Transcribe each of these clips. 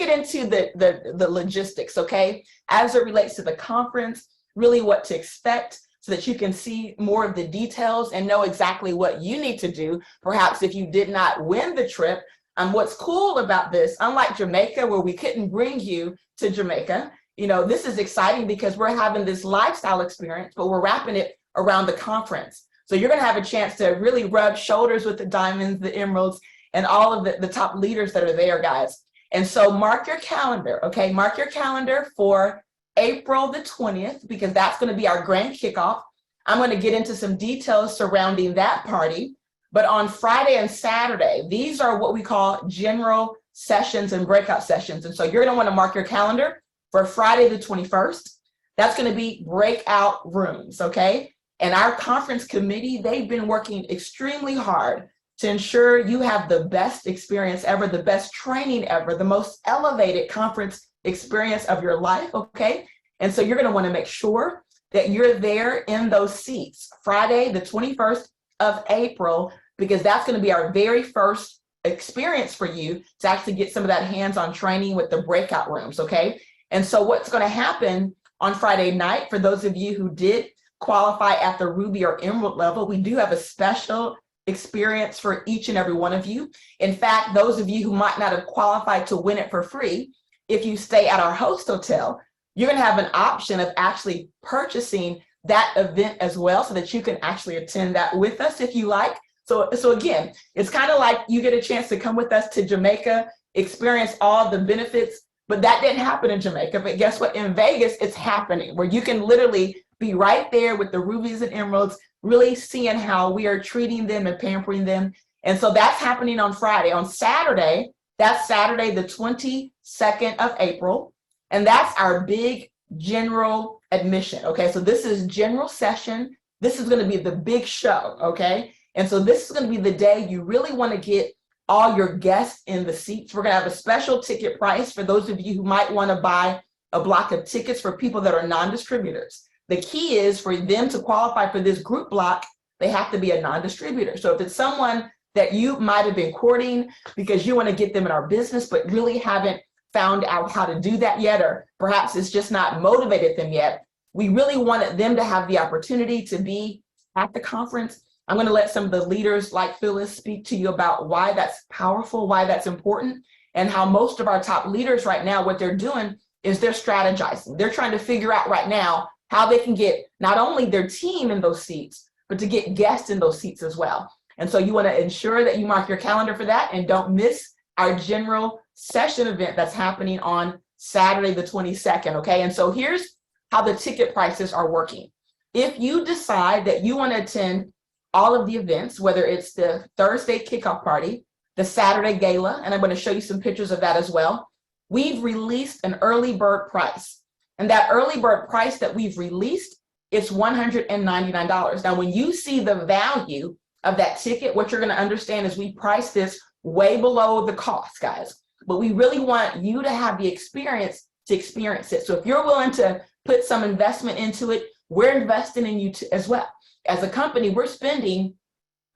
get into the logistics, okay, as it relates to the conference, really what to expect, so that you can see more of the details and know exactly what you need to do, perhaps if you did not win the trip. What's cool about this, unlike Jamaica, where we couldn't bring you to Jamaica, this is exciting because we're having this lifestyle experience, but we're wrapping it around the conference. So you're going to have a chance to really rub shoulders with the diamonds, the emeralds, and all of the top leaders that are there, guys. And so mark your calendar, okay? Mark your calendar for April the 20th, because that's going to be our grand kickoff. I'm going to get into some details surrounding that party. But on Friday and Saturday, these are what we call general sessions and breakout sessions. And so you're going to want to mark your calendar for Friday the 21st. That's going to be breakout rooms, okay? And our conference committee, they've been working extremely hard to ensure you have the best experience ever, the best training ever, the most elevated conference experience of your life, okay? And so you're going to want to make sure that you're there in those seats Friday, the 21st of April, because that's going to be our very first experience for you to actually get some of that hands-on training with the breakout rooms, okay? And so what's going to happen on Friday night, for those of you who did qualify at the Ruby or Emerald level, we do have a special experience for each and every one of you. In fact, those of you who might not have qualified to win it for free, if you stay at our host hotel, you're going to have an option of actually purchasing that event as well, so that you can actually attend that with us if you like. So again, it's kind of like you get a chance to come with us to Jamaica, experience all the benefits, but that didn't happen in Jamaica. But guess what? In Vegas, it's happening, where you can literally be right there with the rubies and emeralds, really seeing how we are treating them and pampering them. And so that's happening on Friday. On Saturday, that's Saturday, the 22nd of April. And that's our big general admission, okay? So this is general session. This is going to be the big show, okay? And so this is going to be the day you really want to get all your guests in the seats. We're going to have a special ticket price for those of you who might want to buy a block of tickets for people that are non-distributors. The key is for them to qualify for this group block, they have to be a non-distributor. So if it's someone that you might have been courting because you want to get them in our business, but really haven't found out how to do that yet, or perhaps it's just not motivated them yet, we really wanted them to have the opportunity to be at the conference. I'm going to let some of the leaders like Phyllis speak to you about why that's powerful, why that's important, and how most of our top leaders right now, what they're doing is they're strategizing. They're trying to figure out right now how they can get not only their team in those seats, but to get guests in those seats as well. And so you want to ensure that you mark your calendar for that, and don't miss our general session event that's happening on Saturday the 22nd, okay? And so here's how the ticket prices are working. If you decide that you want to attend all of the events, whether it's the Thursday kickoff party, the Saturday gala, and I'm going to show you some pictures of that as well, we've released an early bird price. And that early bird price that we've released, it's $199. Now, when you see the value of that ticket, what you're going to understand is we priced this way below the cost, guys. But we really want you to have the experience to experience it. So if you're willing to put some investment into it, we're investing in you as well. As a company, we're spending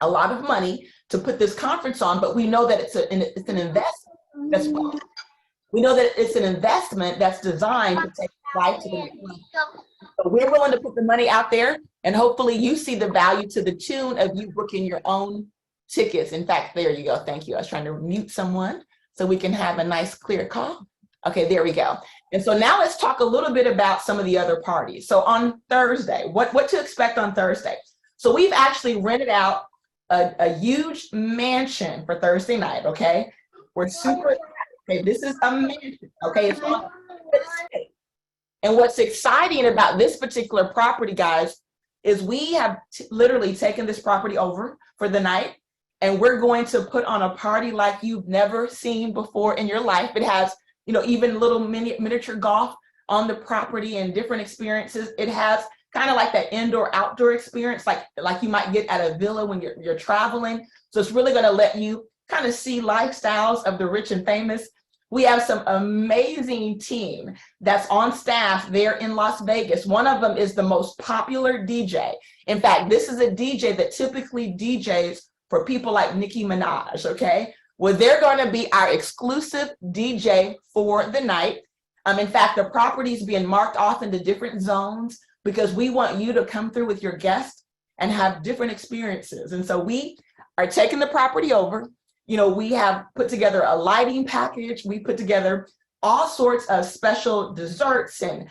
a lot of money to put this conference on, but we know that it's an investment as well. We know that it's an investment that's designed to take life to the next level. So we're willing to put the money out there, and hopefully you see the value to the tune of you booking your own tickets. In fact, there you go. Thank you. I was trying to mute someone so we can have a nice clear call. Okay, there we go. And so now let's talk a little bit about some of the other parties. So on Thursday, what to expect on Thursday? So we've actually rented out a huge mansion for Thursday night, okay? We're super, okay, this is a mansion, okay? It's on and what's exciting about this particular property, guys, is we have literally taken this property over for the night, and we're going to put on a party like you've never seen before in your life. It has, you know, even little miniature golf on the property and different experiences. It has kind of like that indoor-outdoor experience, like you might get at a villa when you're traveling. So it's really going to let you kind of see lifestyles of the rich and famous. We have some amazing team that's on staff there in Las Vegas. One of them is the most popular DJ. In fact, this is a DJ that typically DJs for people like Nicki Minaj, okay? Well, they're going to be our exclusive DJ for the night. In fact, the property is being marked off into different zones because we want you to come through with your guests and have different experiences. And so we are taking the property over. You know, we have put together a lighting package. We put together all sorts of special desserts and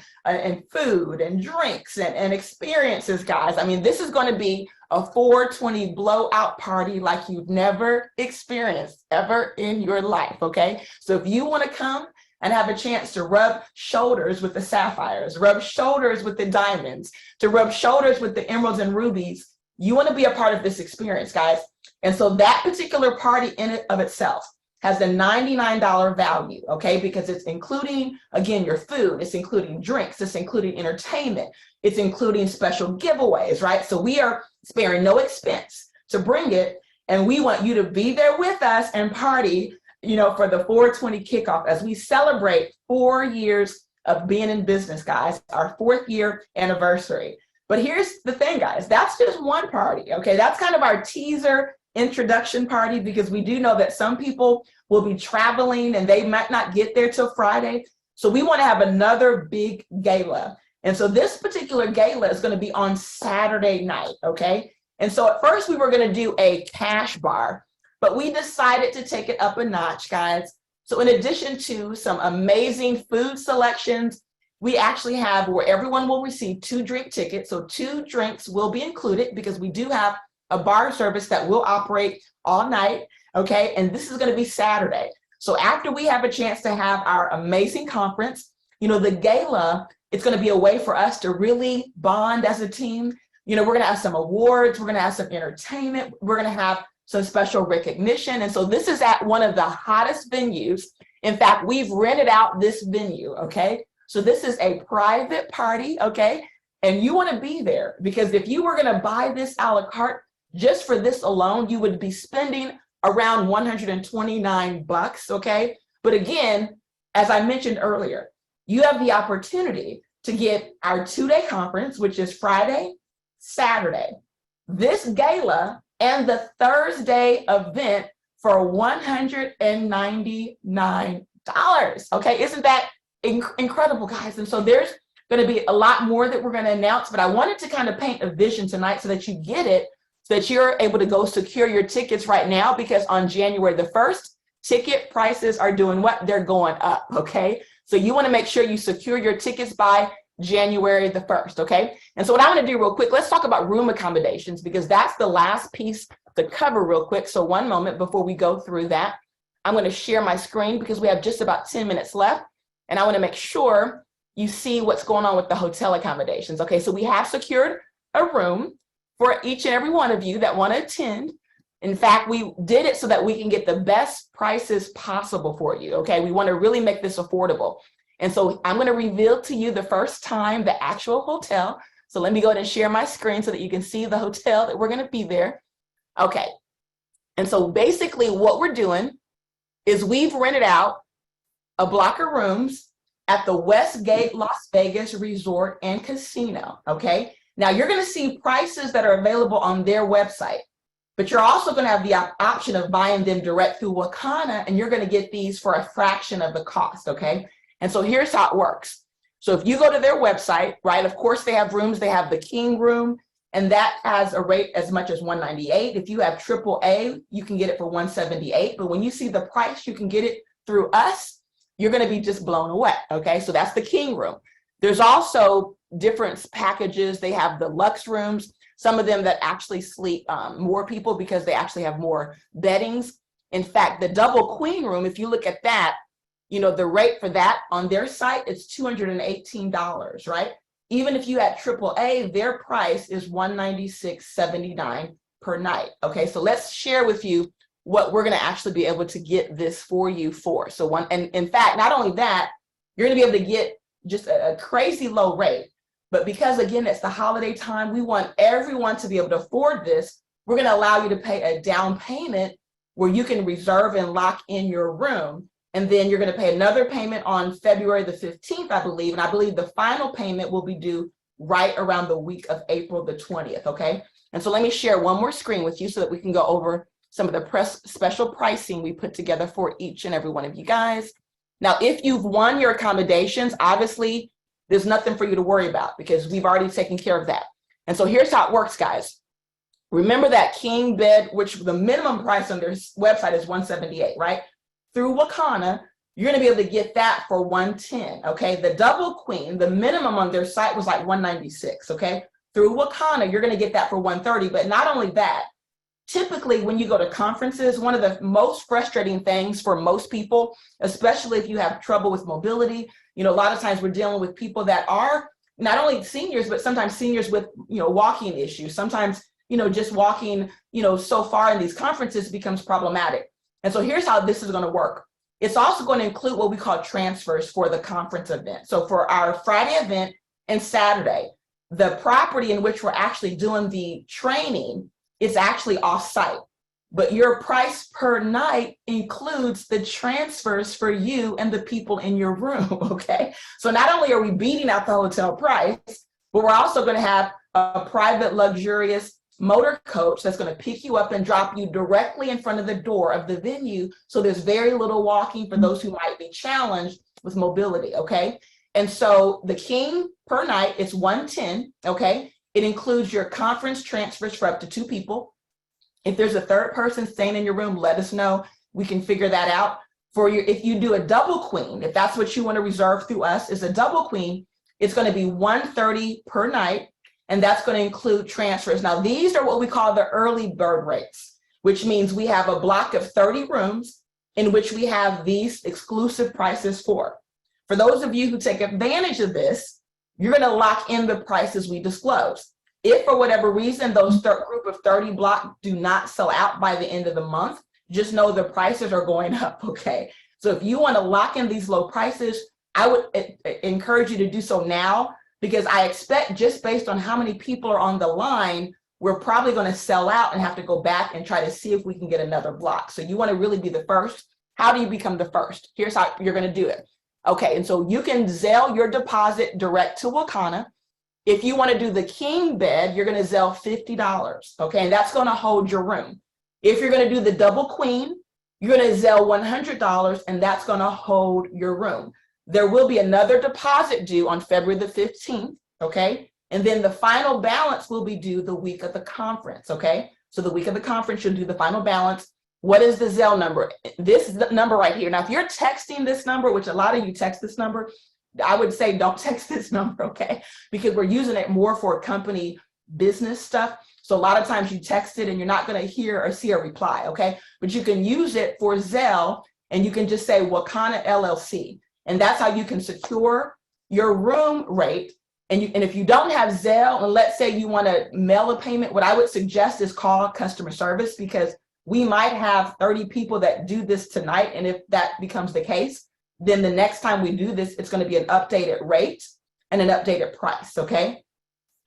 food and drinks and experiences, guys. I mean, this is going to be a 420 blowout party like you've never experienced ever in your life, okay? So if you want to come and have a chance to rub shoulders with the sapphires, rub shoulders with the diamonds, to rub shoulders with the emeralds and rubies, you want to be a part of this experience, guys. And so that particular party in and of itself has a $99 value, okay? Because it's including, again, your food, it's including drinks, it's including entertainment, it's including special giveaways, right? So we are sparing no expense to bring it, and we want you to be there with us and party, you know, for the 420 kickoff as we celebrate 4 years of being in business, guys, our 4th year anniversary. But here's the thing, guys, that's just one party, okay? That's kind of our teaser introduction party, because we do know that some people will be traveling and they might not get there till Friday. So we want to have another big gala. And so this particular gala is going to be on Saturday night, okay? And so at first we were going to do a cash bar, but we decided to take it up a notch, guys. So in addition to some amazing food selections, we actually have where everyone will receive 2 drink tickets. So 2 drinks will be included because we do have a bar service that will operate all night, okay? And this is going to be Saturday. So after we have a chance to have our amazing conference, you know, the gala, it's going to be a way for us to really bond as a team. You know, we're going to have some awards, we're going to have some entertainment, we're going to have some special recognition. And so this is at one of the hottest venues. In fact, we've rented out this venue, okay? So this is a private party, okay? And you want to be there because if you were going to buy this a la carte, just for this alone, you would be spending around $129, okay? But again, as I mentioned earlier, you have the opportunity to get our 2-day conference, which is Friday, Saturday, this gala, and the Thursday event for $199, okay? Isn't that incredible, guys? And so there's going to be a lot more that we're going to announce, but I wanted to kind of paint a vision tonight so that you get it, so that you're able to go secure your tickets right now, because on January the 1st, ticket prices are doing what? They're going up, okay? So you want to make sure you secure your tickets by January the 1st, okay? And so what I'm going to do real quick, let's talk about room accommodations, because that's the last piece to cover real quick. So one moment before we go through that, I'm going to share my screen because we have just about 10 minutes left, and I want to make sure you see what's going on with the hotel accommodations, okay? So we have secured a room for each and every one of you that want to attend. In fact, we did it so that we can get the best prices possible for you, okay? We want to really make this affordable. And so I'm going to reveal to you the first time the actual hotel. So let me go ahead and share my screen so that you can see the hotel that we're going to be there. Okay. And so basically what we're doing is we've rented out a block of rooms at the Westgate Las Vegas Resort and Casino, okay? Now you're going to see prices that are available on their website, but you're also going to have the option of buying them direct through Wakana, and you're going to get these for a fraction of the cost, okay? And so here's how it works. So if you go to their website, right, of course they have rooms, they have the king room, and that has a rate as much as $198. If you have AAA, you can get it for $178, but when you see the price, you can get it through us, you're going to be just blown away, okay? So that's the king room. There's also different packages. They have the luxe rooms, some of them that actually sleep more people because they actually have more beddings. In fact, the double queen room, if you look at that, you know, the rate for that on their site is $218, right? Even if you had AAA, their price is $196.79 per night. Okay, so let's share with you what we're going to actually be able to get this for you for. So and in fact, not only that, you're going to be able to get just a crazy low rate. But because, again, it's the holiday time, we want everyone to be able to afford this. We're going to allow you to pay a down payment where you can reserve and lock in your room. And then you're going to pay another payment on February the 15th, I believe. And I believe the final payment will be due right around the week of April the 20th, okay? And so let me share one more screen with you so that we can go over some of the special pricing we put together for each and every one of you guys. Now, if you've won your accommodations, obviously there's nothing for you to worry about because we've already taken care of that. And so here's how it works, guys. Remember that king bed, which the minimum price on their website is $178, right? Through Wakana, you're gonna be able to get that for $110, okay? The double queen, the minimum on their site was like $196, okay? Through Wakana, you're gonna get that for $130, but not only that, typically when you go to conferences, one of the most frustrating things for most people, especially if you have trouble with mobility, you know, a lot of times we're dealing with people that are not only seniors, but sometimes seniors with, you know, walking issues. Sometimes, you know, just walking, you know, so far in these conferences becomes problematic. And so here's how this is going to work. It's also going to include what we call transfers for the conference event. So for our Friday event and Saturday, the property in which we're actually doing the training is actually off-site, but your price per night includes the transfers for you and the people in your room, okay? So not only are we beating out the hotel price, but we're also gonna have a private luxurious motor coach that's gonna pick you up and drop you directly in front of the door of the venue. So there's very little walking for those who might be challenged with mobility, okay? And so the king per night is $110, okay? It includes your conference transfers for up to 2 people. If there's a third person staying in your room, let us know. We can figure that out. For your, if you do a double queen, if that's what you want to reserve through us, is a double queen, it's going to be $130 per night, and that's going to include transfers. Now, these are what we call the early bird rates, which means we have a block of 30 rooms in which we have these exclusive prices for. For those of you who take advantage of this, you're going to lock in the prices we disclose. If for whatever reason those group of 30 block do not sell out by the end of the month, just know the prices are going up, okay? So if you want to lock in these low prices, I would encourage you to do so now, because I expect just based on how many people are on the line, we're probably going to sell out and have to go back and try to see if we can get another block. So you want to really be the first. How do you become the first? Here's how you're going to do it. Okay, and so you can Zelle your deposit direct to Wakana. If you want to do the king bed, you're going to Zelle $50, okay? And that's going to hold your room. If you're going to do the double queen, you're going to Zelle $100, and that's going to hold your room. There will be another deposit due on February the 15th, okay? And then the final balance will be due the week of the conference, okay? So the week of the conference, you'll do the final balance. What is the Zelle number? This is the number right here. Now, if you're texting this number, which a lot of you text this number, I would say don't text this number, okay? Because we're using it more for company business stuff. So a lot of times you text it and you're not gonna hear or see a reply, okay? But you can use it for Zelle, and you can just say Wakana LLC. And that's how you can secure your room rate. And if you don't have Zelle, and let's say you wanna mail a payment, what I would suggest is call customer service, because we might have 30 people that do this tonight. And if that becomes the case, then the next time we do this, it's going to be an updated rate and an updated price, okay?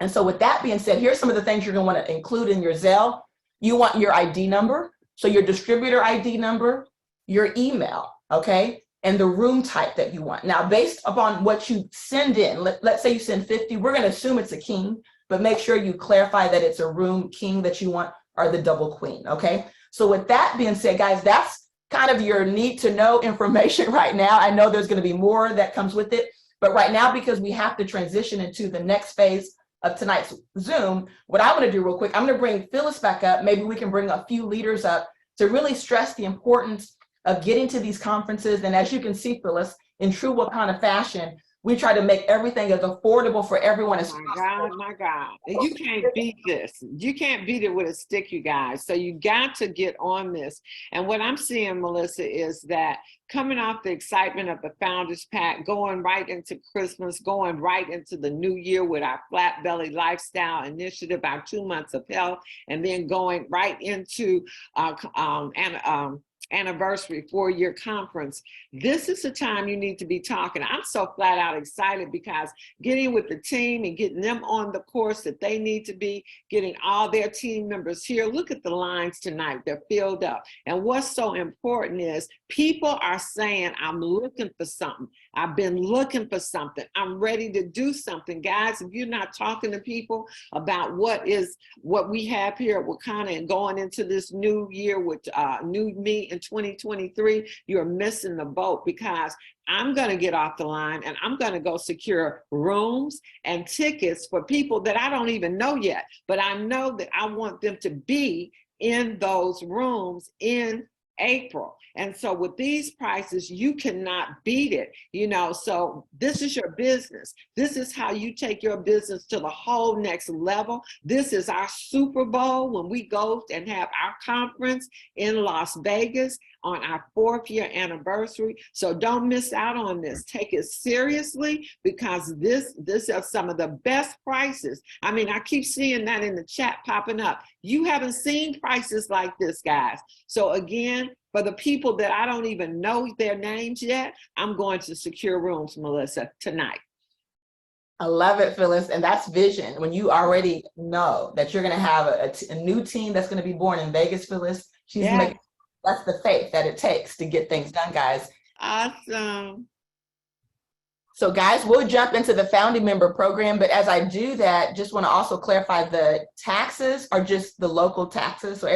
And so with that being said, here's some of the things you're going to want to include in your Zelle. You want your ID number, so your distributor ID number, your email, okay? And the room type that you want. Now, based upon what you send in, let's say you send 50, we're going to assume it's a king, but make sure you clarify that it's a room king that you want or the double queen, okay? So with that being said, guys, that's kind of your need to know information right now. I know there's going to be more that comes with it, but right now, because we have to transition into the next phase of tonight's Zoom, what I want to do real quick, I'm going to bring Phyllis back up. Maybe we can bring a few leaders up to really stress the importance of getting to these conferences. And as you can see, Phyllis, in true Wakana fashion, we try to make everything as affordable for everyone as possible. My God. You can't beat this. You can't beat it with a stick, you guys. So you got to get on this. And what I'm seeing, Melissa, is that coming off the excitement of the Founders Pack, going right into Christmas, going right into the new year with our Flat Belly Lifestyle Initiative, our 2 months of health, and then going right into anniversary 4-year conference. This is the time you need to be talking. I'm so flat out excited because getting with the team and getting them on the course that they need to be, getting all their team members here. Look at the lines tonight, they're filled up. And what's so important is people are saying, I'm looking for something. I've been looking for something. I'm ready to do something. Guys, if you're not talking to people about what we have here at Wakanda and going into this new year with new me in 2023, you're missing the boat, because I'm going to get off the line and I'm going to go secure rooms and tickets for people that I don't even know yet, but I know that I want them to be in those rooms in April. And so with these prices, you cannot beat it, you know. So this is your business. This is how you take your business to the whole next level. This is our Super Bowl when we go and have our conference in Las Vegas on our 4th year anniversary. So don't miss out on this. Take it seriously, because this is some of the best prices. I mean, I keep seeing that in the chat popping up. You haven't seen prices like this, guys. So again, for the people that I don't even know their names yet, I'm going to secure rooms, Melissa, tonight. I love it, Phyllis. And that's vision. When you already know that you're going to have a new team that's going to be born in Vegas, Phyllis, she's making, that's the faith that it takes to get things done, guys. Awesome. So guys, we'll jump into the founding member program, but as I do that, just want to also clarify the taxes are just the local taxes. So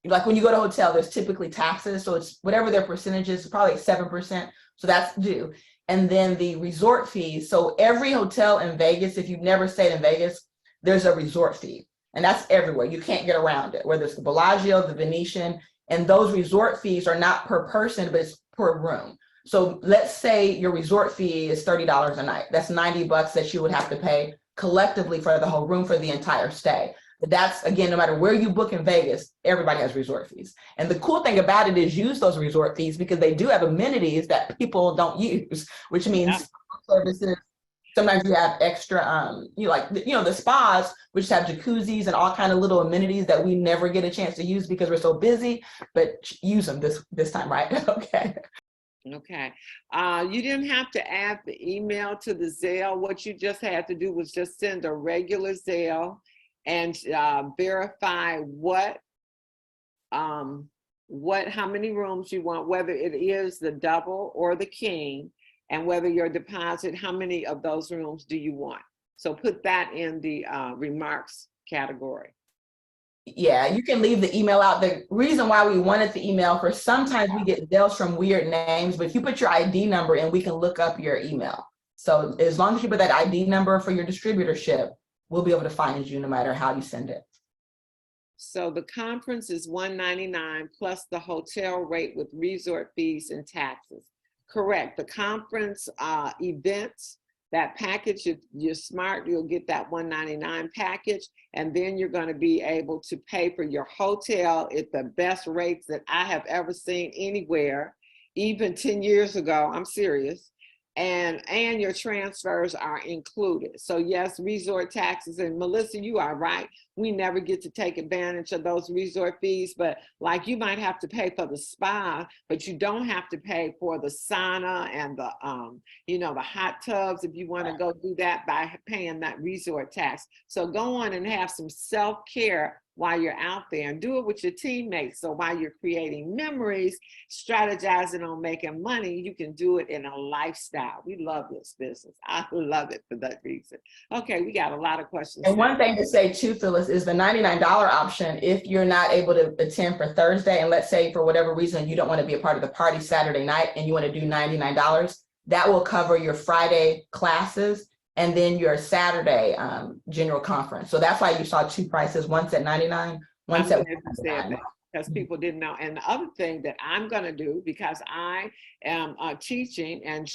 like when you go to a hotel, there's typically taxes. So it's whatever their percentage is, probably 7%. So that's due. And then the resort fees. So every hotel in Vegas, if you've never stayed in Vegas, there's a resort fee. And that's everywhere. You can't get around it, whether it's the Bellagio, the Venetian, and those resort fees are not per person, but it's per room. So let's say your resort fee is $30 a night. That's $90 that you would have to pay collectively for the whole room for the entire stay. But that's, again, no matter where you book in Vegas, everybody has resort fees. And the cool thing about it is use those resort fees because they do have amenities that people don't use, which means services. Sometimes you have extra, the spas, which have jacuzzis and all kind of little amenities that we never get a chance to use because we're so busy, but use them this time, right? Okay. Okay. You didn't have to add the email to the Zelle. What you just had to do was just send a regular Zelle and verify how many rooms you want, whether it is the double or the king, and whether your deposit, how many of those rooms do you want? So put that in the remarks category. Yeah, you can leave the email out. The reason why we wanted the email, for sometimes we get Zelles from weird names, but if you put your ID number in, we can look up your email. So as long as you put that ID number for your distributorship, we'll be able to find you no matter how you send it. So the conference is $199 plus the hotel rate with resort fees and taxes. Correct. The conference events, that package, if you're smart, you'll get that $199 package, and then you're going to be able to pay for your hotel at the best rates that I have ever seen anywhere, even 10 years ago. I'm serious. And your transfers are included. So yes, resort taxes, and Melissa, you are right. We never get to take advantage of those resort fees, but like you might have to pay for the spa, but you don't have to pay for the sauna and the, the hot tubs if you want to go do that by paying that resort tax. So go on and have some self-care while you're out there, and do it with your teammates. So while you're creating memories, strategizing on making money, you can do it in a lifestyle. We love this business. I love it for that reason. Okay, we got a lot of questions. And one thing to say too, Phyllis, is the $99 option, if you're not able to attend for Thursday, and let's say for whatever reason you don't want to be a part of the party Saturday night and you want to do $99, that will cover your Friday classes and then your Saturday general conference. So that's why you saw two prices, once at $99, once at $199. Because people didn't know. And the other thing that I'm going to do, because I am teaching and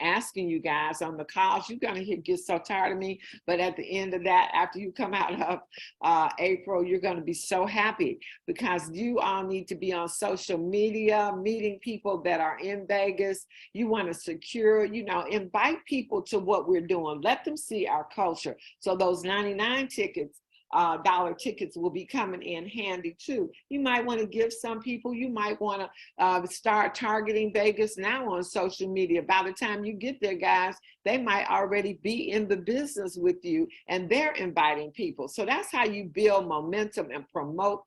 asking you guys on the calls, you're going to get so tired of me. But at the end of that, after you come out of April, you're going to be so happy, because you all need to be on social media, meeting people that are in Vegas. You want to secure, invite people to what we're doing. Let them see our culture. So those 99 tickets dollar tickets will be coming in handy too. You might want to give some people, you might want to start targeting Vegas now on social media. By the time you get there, guys, they might already be in the business with you and they're inviting people. So that's how you build momentum and promote.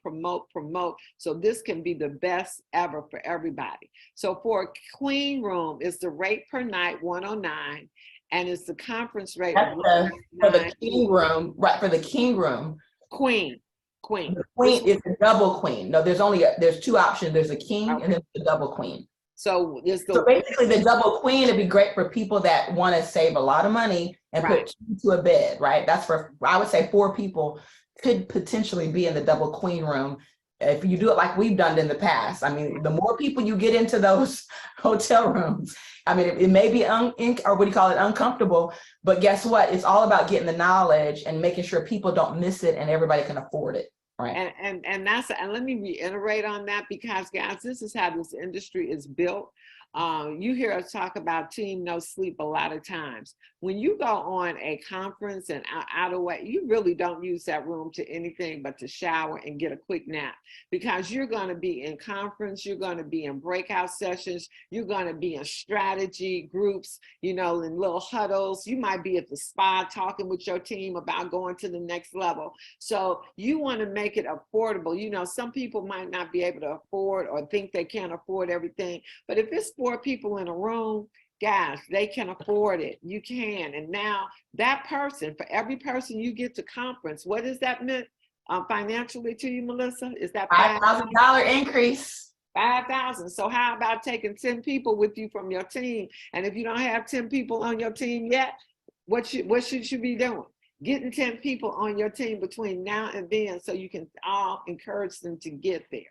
So this can be the best ever for everybody. So for a queen room, it's the rate per night, $109. And it's the conference rate That's for the king room, right? For the king room. Queen. The queen is a double queen. No, there's two options. There's a king and then the double queen. So so basically the double queen would be great for people that want to save a lot of money and put two to a bed, right? That's for, I would say 4 people could potentially be in the double queen room. If you do it like we've done in the past, I mean, the more people you get into those hotel rooms, I mean, it may be or what do you call it, uncomfortable, but guess what? It's all about getting the knowledge and making sure people don't miss it and everybody can afford it, right? And let me reiterate on that, because guys, this is how this industry is built. You hear us talk about team no sleep a lot of times. When you go on a conference and out of way, you really don't use that room to anything but to shower and get a quick nap, because you're going to be in conference, you're going to be in breakout sessions, you're going to be in strategy groups, you know, in little huddles. You might be at the spa talking with your team about going to the next level. So you want to make it affordable. You know, some people might not be able to afford or think they can't afford everything, but if it's 4 people in a room, guys, they can afford it. You can. And now that person, for every person you get to conference, what does that mean financially to you, Melissa? Is that $5,000 increase? 5,000. So how about taking 10 people with you from your team? And if you don't have 10 people on your team yet, what should you be doing? Getting 10 people on your team between now and then, so you can all encourage them to get there.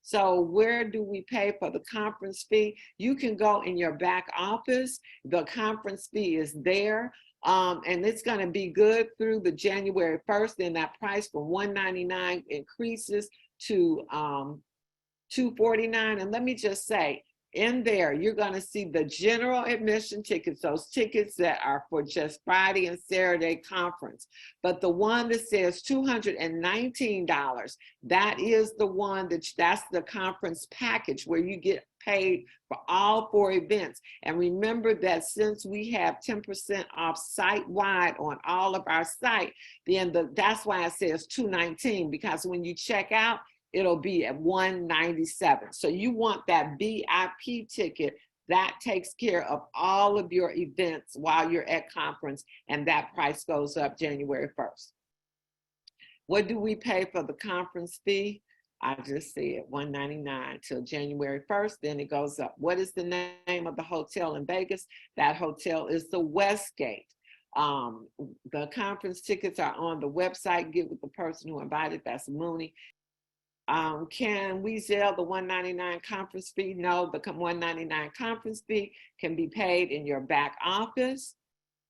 So where do we pay for the conference fee? You can go in your back office. The conference fee is there. And it's going to be good through the January 1st. Then that price from $199 increases to $249. And let me just say, in there, you're going to see the general admission tickets, those tickets that are for just Friday and Saturday conference. But the one that says $219, that is the one that's the conference package where you get paid for all 4 events. And remember that since we have 10% off site-wide on all of our site, then that's why it says $219, because when you check out, it'll be at $197. So you want that VIP ticket that takes care of all of your events while you're at conference, and that price goes up January 1st. What do we pay for the conference fee? I just said $199 till January 1st, then it goes up. What is the name of the hotel in Vegas? That hotel is the Westgate. The conference tickets are on the website. Get with the person who invited, that's Mooney. Can we sell the $199 conference fee? No, the $199 conference fee can be paid in your back office.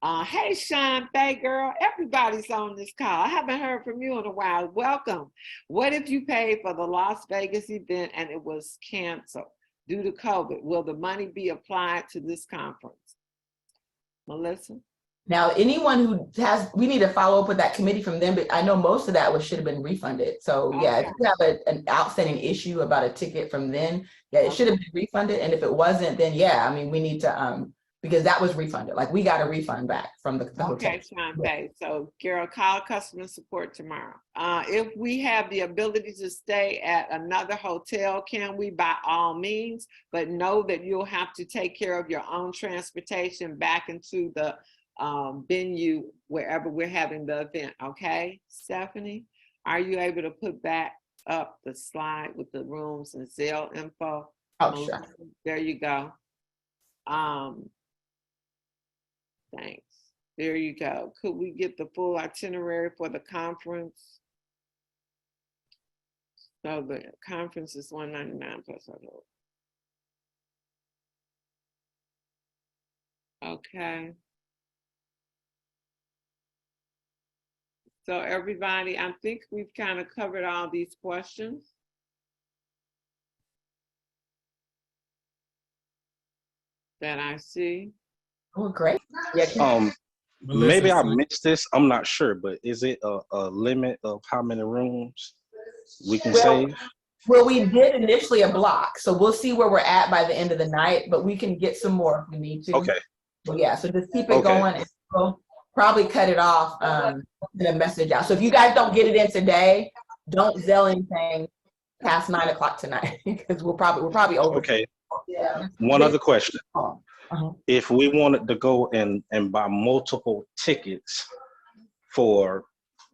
Hey, Sean Faye, girl, everybody's on this call. I haven't heard from you in a while. Welcome. What if you paid for the Las Vegas event and it was canceled due to COVID? Will the money be applied to this conference? Melissa? Now, anyone who we need to follow up with that committee from them, but I know most of that should have been refunded. So yeah, if you have an outstanding issue about a ticket from then, yeah, it should have been refunded. And if it wasn't, then yeah, I mean, we need to, because that was refunded. Like we got a refund back from the hotel. Okay, Sean Faye. So Carol, call customer support tomorrow. If we have the ability to stay at another hotel, can we? By all means, but know that you'll have to take care of your own transportation back into the venue wherever we're having the event. Okay, Stephanie, are you able to put back up the slide with the rooms and Zelle info? Oh, sure. There you go. Thanks. There you go. Could we get the full itinerary for the conference? So the conference is $199 plus hotel. Okay. So everybody, I think we've kind of covered all these questions. That I see. Oh, great. Yeah. Maybe I so missed this. I'm not sure, but is it a limit of how many rooms we can Well, save? well, we did initially a block, so we'll see where we're at by the end of the night, but we can get some more if we need to. Okay. Well, yeah, so just keep it Okay. going, and we'll probably cut it off, send a message out. So if you guys don't get it in today, don't Zelle anything past 9 o'clock tonight, because we're probably over. Okay. Yeah. One other question. Uh-huh. If we wanted to go and buy multiple tickets for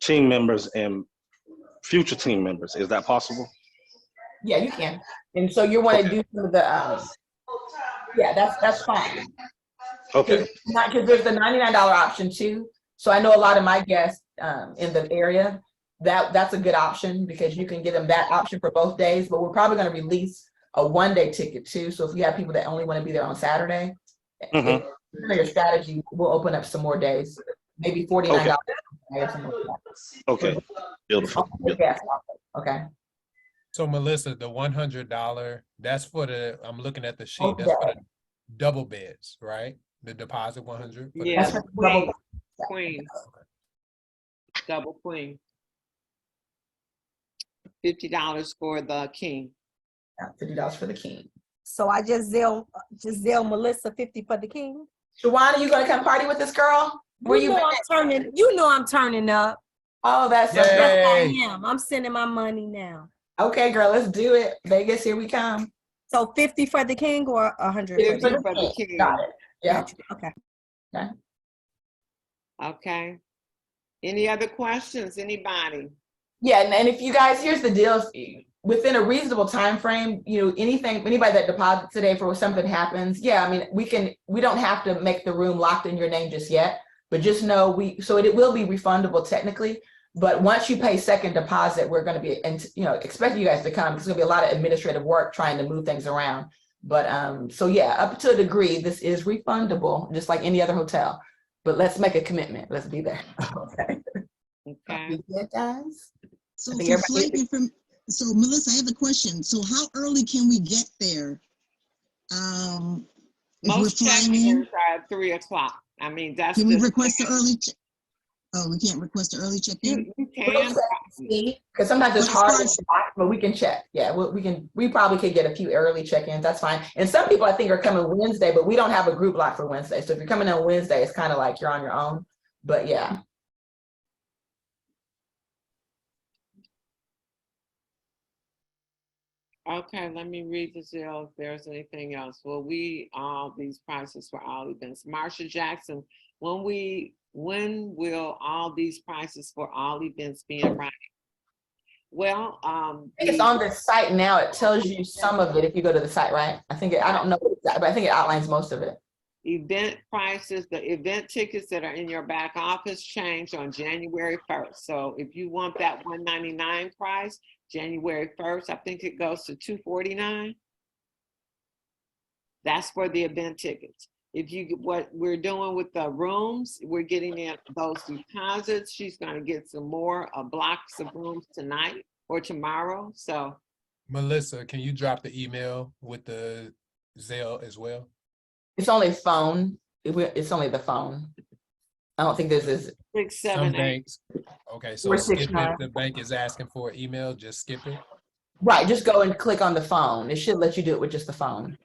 team members and future team members, is that possible? Yeah, you can. And so you want to do some of the, yeah, that's fine. Okay. Because there's the $99 option too. So I know a lot of my guests in the area, that's a good option because you can get them that option for both days, but we're probably going to release a one-day ticket too. So if you have people that only want to be there on Saturday, if your strategy will open up some more days, maybe $49 or something like that. Okay. Beautiful. Yeah. Okay. So Melissa, the $100, that's for the, I'm looking at the sheet, that's for the double beds, right? The deposit 100? Yeah, That's queen, queen, double queen. $50 for the king. $50 for the king. So I just Zelle Melissa 50 for the king. Shawana, you gonna come party with this girl? Where you been? You know I'm turning up. Oh, that's Yay. Yes, I am. I'm sending my money now. okay, girl. Let's do it. Vegas, here we come. So 50 for the king or 100 for 50 the king? for the king. Got it. Yeah. Gotcha. Okay. Okay. Any other questions? Anybody? Yeah, and if you guys, here's the deal. Within a reasonable time frame, anybody that deposits today for something happens, yeah, I mean, we don't have to make the room locked in your name just yet, but just know it will be refundable technically. But once you pay second deposit, we're going to be, expecting you guys to come. It's going to be a lot of administrative work trying to move things around. But so yeah, up to a degree, this is refundable, just like any other hotel. But let's make a commitment. Let's be there. Okay. Okay. Good, guys. So, I think so Melissa, I have a question. So how early can we get there? If Most we're flying in, check-ins are at 3 o'clock. I mean, that's can we just- request the early check? Oh, we can't request the early check-in? You can. Because sometimes it's But as hard, far to as- spot, but we can check. Yeah, we probably could get a few early check-ins. That's fine. And some people I think are coming Wednesday, but we don't have a group block for Wednesday. So if you're coming on Wednesday, it's kind of like you're on your own. But yeah. Okay, let me read the Zelle if there's anything else. Will all these prices for all events? Marsha Jackson, when will all these prices for all events be in writing? Well, It's on the site now. It tells you some of it if you go to the site, right? I don't know, but I think it outlines most of it. event prices, the event tickets that are in your back office change on January 1st. So if you want that $199 price, January 1st, I think it goes to $249. That's for the event tickets. If you, what we're doing with the rooms, we're getting in those deposits. She's gonna get some more blocks of rooms tonight or tomorrow, so. Melissa, can you drop the email with the Zelle as well? It's only phone. It's only the phone. I don't think there's this. 6, Some 7, 8. banks. Okay, so Or skip 6, it. 9. The bank is asking for an email, just skip it. Right, just go and click on the phone. It should let you do it with just the phone.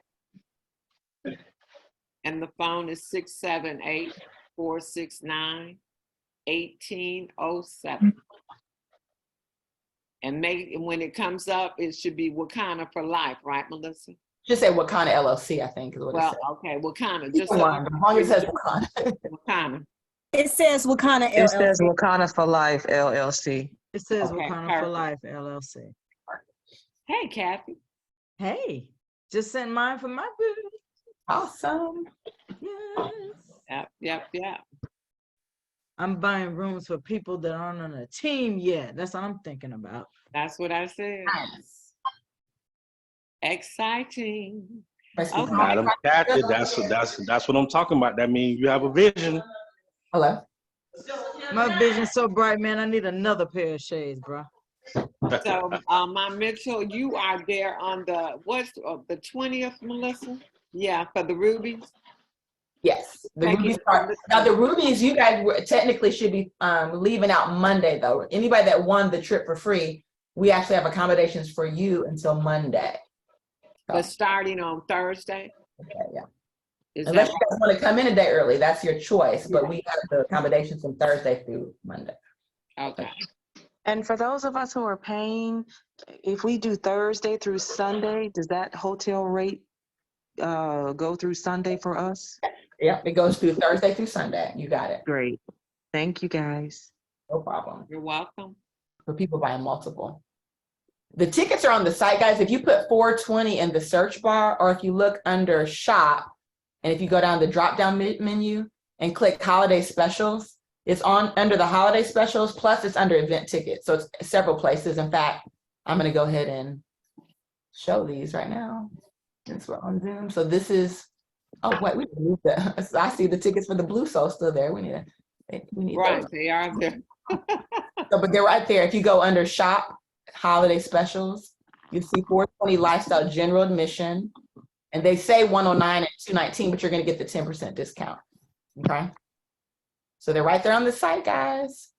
And the phone is 678-469-1807. And when it comes up, it should be Wakana for life, right, Melissa? Just say Wakana LLC, I think is what it Well, says. okay, Wakana, Just just as long as it says Wakana. Wakana. It says Wakana It says LLC. Wakana for Life, LLC. It says Okay, Wakana perfect. for Life, LLC. Hey, Kathy. Hey, just sent mine for my boo. Awesome. Yes. Yep. I'm buying rooms for people that aren't on a team yet. That's what I'm thinking about. That's what I said. Nice. Exciting. Okay. Madam Kathy, that's what I'm talking about. That means you have a vision. Hello. My vision's so bright, man. I need another pair of shades, bro. So, my Mitchell, you are there on the 20th, Melissa? Yeah, for the rubies. Yes. The Take Rubies it are, from the now the team. Rubies, you guys technically should be leaving out Monday though. Anybody that won the trip for free, we actually have accommodations for you until Monday. But starting on Thursday, Okay, yeah. is Unless that you guys want to come in a day early, that's your choice, but we have the accommodations from Thursday through Monday. okay? And for those of us who are paying, if we do Thursday through Sunday, does that hotel rate go through Sunday for us? Yeah, it goes through Thursday through Sunday. You got it. Great. Thank you, guys. No problem. You're welcome. For people buying multiple. The tickets are on the site, guys. If you put 420 in the search bar, or if you look under shop, and if you go down the drop-down menu and click holiday specials, it's on under the holiday specials, plus it's under event tickets. So it's several places. In fact, I'm gonna go ahead and show these right now since we're on Zoom. So this is, oh wait, we need that. So I see the tickets for the Blue Soul still there. We need Right, those. they are there. So, but they're right there. If you go under shop, holiday specials, you see 420 lifestyle general admission, and they say 109 and 219, but you're going to get the 10% discount. Okay. So they're right there on the site, guys.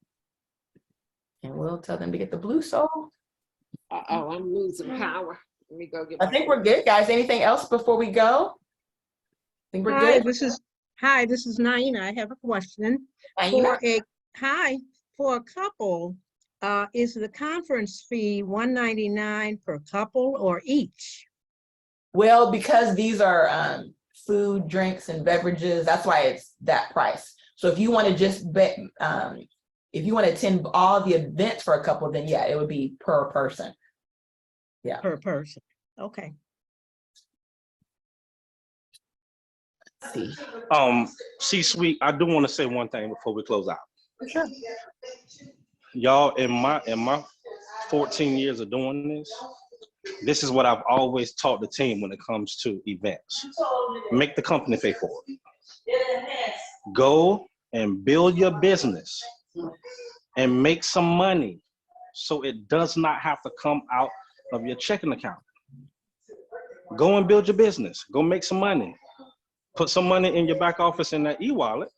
And we'll tell them to get the Blue Soul. Uh-oh, I'm losing power. Let me go get I my. think we're good, guys. Anything else before we go? I think we're Hi, good. this is Naina. I have a question. Naima? For a couple, is the conference fee $199 per couple or each? Well, because these are food, drinks, and beverages, that's why it's that price. So if you want to just bet, if you want to attend all the events for a couple, then yeah, it would be per person. Yeah. Per person. Okay. Let's see. C-suite, I do want to say one thing before we close out. Sure. Y'all, in my 14 years of doing this is what I've always taught the team when it comes to events. Make the company pay for it. Go and build your business and make some money so it does not have to come out of your checking account. Go and build your business. Go make some money. Put some money in your back office in that e-wallet,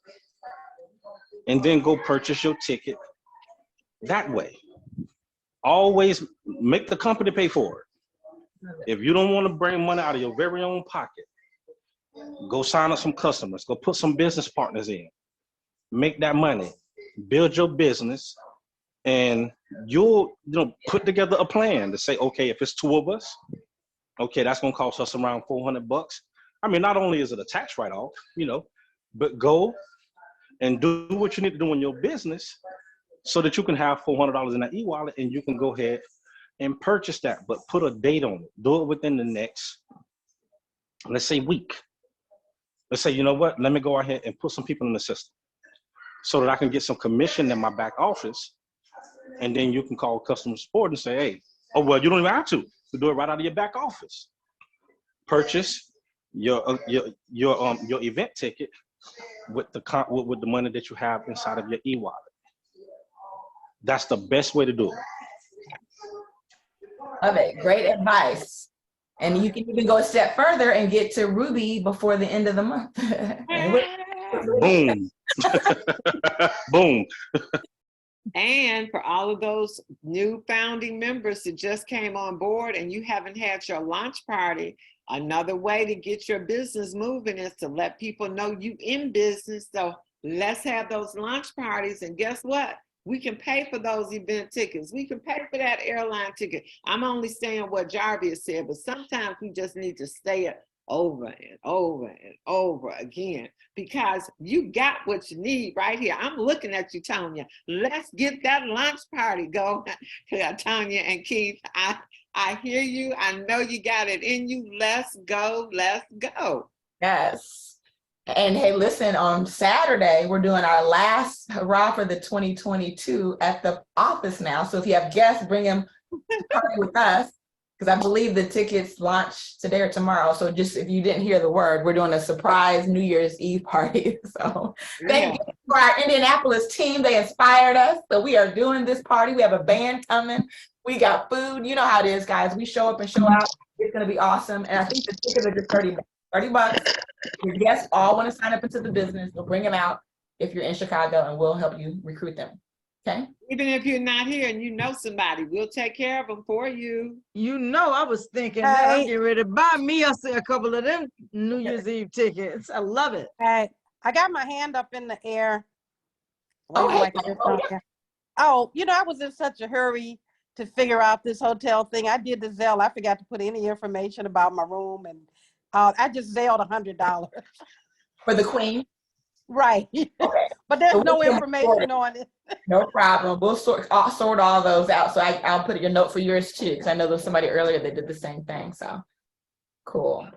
and then go purchase your ticket that way. Always make the company pay for it. If you don't want to bring money out of your very own pocket, go sign up some customers, go put some business partners in, make that money, build your business, and you'll put together a plan to say, okay, if it's 2 of us, okay, that's gonna cost us around $400. I mean, not only is it a tax write-off, but go and do what you need to do in your business so that you can have $400 in that e-wallet and you can go ahead and purchase that, but put a date on it. Do it within the next, let's say, week. Let's say, you know what, let me go ahead and put some people in the system so that I can get some commission in my back office, and then you can call customer support and say, hey, oh, well, you don't even have to. You do it right out of your back office. Purchase your event ticket with the money that you have inside of your e-wallet. That's the best way to do it. Love it. Great advice. And you can even go a step further and get to Ruby before the end of the month. Boom. Boom. And for all of those new founding members that just came on board and you haven't had your launch party, another way to get your business moving is to let people know you in business. So let's have those launch parties, and guess what? We can pay for those event tickets. We can pay for that airline ticket. I'm only saying what Jarvis said, but sometimes we just need to say it over and over and over again, because you got what you need right here. I'm looking at you, Tonya. Let's get that launch party going. Tonya and Keith, I hear you. I know you got it in you. Let's go. Let's go. Yes. And hey, listen, on Saturday, we're doing our last hurrah for the 2022 at the office now. So if you have guests, bring them to party with us, because I believe the tickets launch today or tomorrow. So just if you didn't hear the word, we're doing a surprise New Year's Eve party. So thank you for our Indianapolis team. They inspired us. So we are doing this party. We have a band coming. We got food. You know how it is, guys. We show up and show out. It's going to be awesome. And I think the tickets are just $30. $30. Your guests all want to sign up into the business. We'll bring them out if you're in Chicago, and we'll help you recruit them. Okay? Even if you're not here and you know somebody, we'll take care of them for you. You know, I was thinking that I'm Hey. getting ready to buy me a couple of them New Year's Eve tickets. I love it. Hey, I got my hand up in the air. Oh, waving hey. like I just don't care. Oh, I was in such a hurry to figure out this hotel thing. I did the Zelle. I forgot to put any information about my room, and I just Zelled $100. For the queen? Right. Okay. But there's So we no can information on it. No problem. We'll sort all those out. So I'll put your note for yours too, because I know there was somebody earlier that did the same thing. So cool.